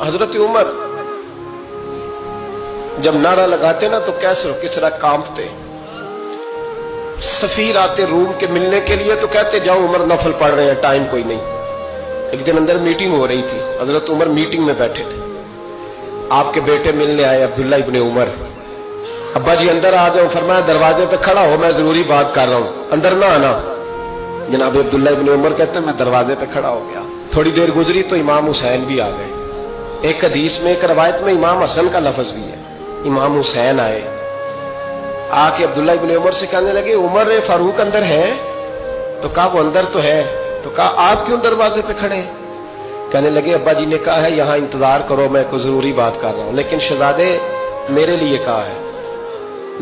हजरत उमर जब नारा लगाते ना तो कैसर किसरा कांपते। सफीर आते रूम के मिलने के लिए तो कहते जाओ उमर नफल पढ़ रहे हैं, टाइम कोई नहीं। एक दिन अंदर मीटिंग हो रही थी, हजरत उमर मीटिंग में बैठे थे। आपके बेटे मिलने आए अब्दुल्ला इब्ने उमर। अब्बा जी अंदर आ जाओ। फरमाया दरवाजे पे खड़ा हो, मैं जरूरी बात कर रहा हूं, अंदर ना आना। जनाब अब्दुल्ला इब्ने उमर कहते हैं मैं दरवाजे पे खड़ा हो गया। थोड़ी देर गुजरी तो इमाम हुसैन भी आ गए। एक हदीस में एक रवायत में इमाम हसन का लफ्ज भी है। इमाम हुसैन आए, आके अब्दुल्ला इब्ने उमर से कहने लगे उमर फारूक अंदर है? तो कहा वो अंदर तो है। तो कहा आप क्यों दरवाजे पे खड़े? कहने लगे अब्बा जी ने कहा है यहाँ इंतजार करो, मैं कोई जरूरी बात कर रहा हूँ, लेकिन शहजादे मेरे लिए कहा है,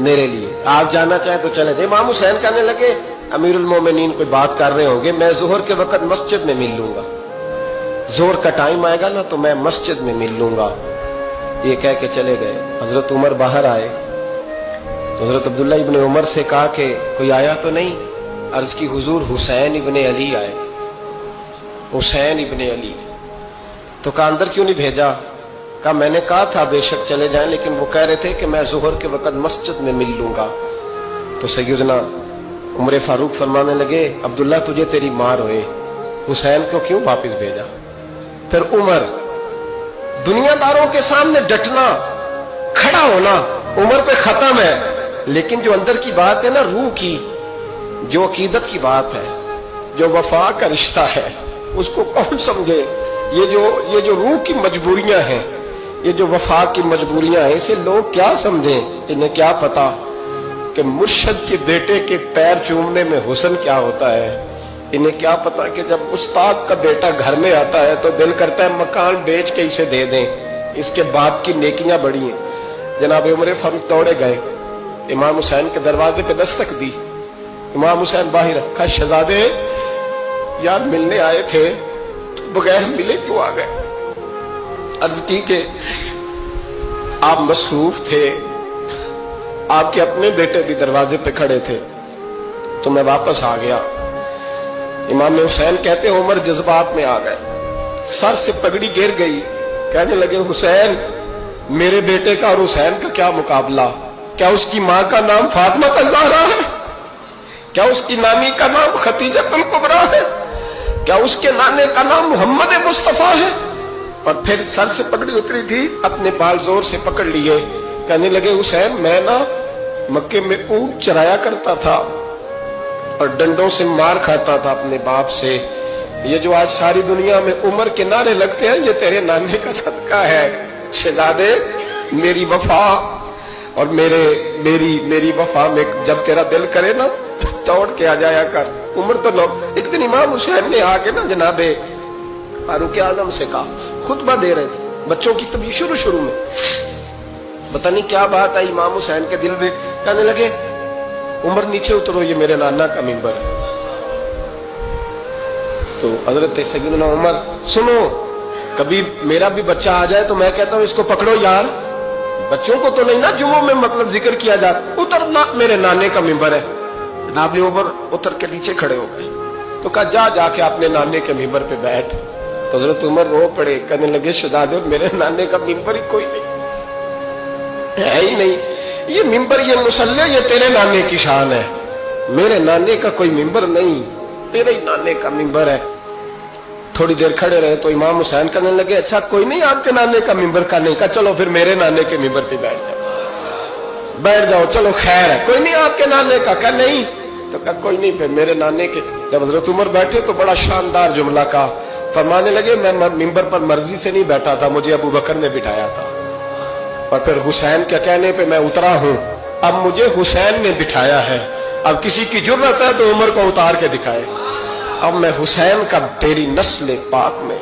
मेरे लिए आप जाना चाहे तो चले जाए। इमाम हुसैन कहने लगे अमीरुल मोमिनीन कोई बात कर रहे होंगे, मैं जोहर के वक्त मस्जिद में मिल लूंगा, जोहर का टाइम आएगा ना तो मैं मस्जिद में मिल लूंगा। ये कह के चले गए। हजरत उमर बाहर आए तो हजरत अब्दुल्ला इब्ने उमर से कहा कि कोई आया तो नहीं? अर्ज की हुजूर हुसैन इब्ने अली आए। हुसैन इब्ने अली। तो कहा अंदर क्यों नहीं भेजा? कहा मैंने कहा था बेशक चले जाएं, लेकिन वो कह रहे थे कि मैं जोहर के वक्त मस्जिद में मिल लूंगा। तो सैयदना उमर फारूक फरमाने लगे अब्दुल्ला तुझे तेरी मां रोए, हुसैन को क्यों वापस भेजा? फिर उमर दुनियादारों के सामने डटना, खड़ा होना उमर पे खत्म है, लेकिन जो अंदर की बात है ना, रूह की, जो अकीदत की बात है, जो वफा का रिश्ता है, उसको कौन समझे? ये जो रूह की मजबूरियां हैं, ये जो वफा की मजबूरियां हैं, इसे लोग क्या समझें? इन्हें क्या पता कि मुर्शद के बेटे के पैर चूमने में हुस्न क्या होता है? इन्हें क्या पता कि जब उस्ताद का बेटा घर में आता है तो दिल करता है मकान बेच के इसे दे दें, इसके बाप की नेकियां बड़ी हैं। जनाब उमर फारूक दौड़े गए, इमाम हुसैन के दरवाजे पे दस्तक दी। इमाम हुसैन बाहर रखा, शहजादे यार मिलने आए थे, बगैर मिले क्यों आ गए? अर्ज की के आप मसरूफ थे, आपके अपने बेटे भी दरवाजे पे खड़े थे, तो मैं वापस आ गया। इमाम हुसैन कहते उमर जज्बात में आ गए, सर से पगड़ी गिर गई। कहने लगे हुसैन मेरे बेटे का और हुसैन का क्या मुकाबला? क्या उसकी मां का नाम फातिमा ज़हरा है? क्या उसकी नानी का नाम खतीजतुल कुबरा है? क्या उसके नाने का नाम मोहम्मद मुस्तफा है? और फिर सर से पगड़ी उतरी थी, अपने बाल जोर से पकड़ लिए। कहने लगे हुसैन मैं ना मक्के में ऊंट चराया करता था और डंडों से मार खाता था अपने बाप से। ये जो आज सारी दुनिया में उमर के नारे लगते हैं, ये तेरे नाने का सदका है। शहजादे मेरी वफा और मेरी वफा में जब तेरा दिल करे ना दौड़ के आ जाया कर। उमर तो लोग एक दिन इमाम हुसैन ने आके ना जनाबे फारूक आजम से कहा, खुतबा दे रहे थे बच्चों की तभी शुरू में, पता नहीं क्या बात आई इमाम हुसैन के दिल में। कहने लगे उमर नीचे उतरो, ये मेरे नाना का मिंबर है। तो हजरत सैयदना उमर सुनो, कभी मेरा भी बच्चा आ जाए तो मैं कहता हूं इसको पकड़ो यार, बच्चों को तो नहीं ना जुम्मों में मतलब जिक्र किया जाए, उतरना मेरे नाने का मिंबर है। जनाब उमर उतर के नीचे खड़े हो गए। तो कहा जाके अपने नाने के मिंबर पे बैठ। तो हजरत उमर रो पड़े, कहने लगे शहजादे मेरे नाने का मिंबर ही कोई नहीं है ही नहीं, ये मिंबर ये मुसल्ले ये तेरे नाने की शान है, मेरे नाने का कोई मिंबर नहीं, तेरे ही नाने का मिंबर है। थोड़ी देर खड़े रहे तो इमाम हुसैन कहने लगे अच्छा कोई नहीं आपके नाने का मिंबर का नहीं? का चलो फिर मेरे नाने के मिंबर पे बैठ जाओ, चलो खैर है, कोई नहीं आपके नाने का? क्या नहीं? तो कहा कोई नहीं फिर मेरे नाने के। जब हजरत उमर बैठे तो बड़ा शानदार जुमला का फरमाने लगे मैं मिंबर पर मर्जी से नहीं बैठा था, मुझे अबू बकर ने बिठाया था, और फिर हुसैन के कहने पे मैं उतरा हूं, अब मुझे हुसैन ने बिठाया है। अब किसी की जुर्रत है तो उमर को उतार के दिखाए, अब मैं हुसैन का तेरी नस्ल पाक में।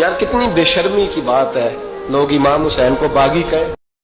यार कितनी बेशर्मी की बात है, लोग इमाम हुसैन को बागी कहे।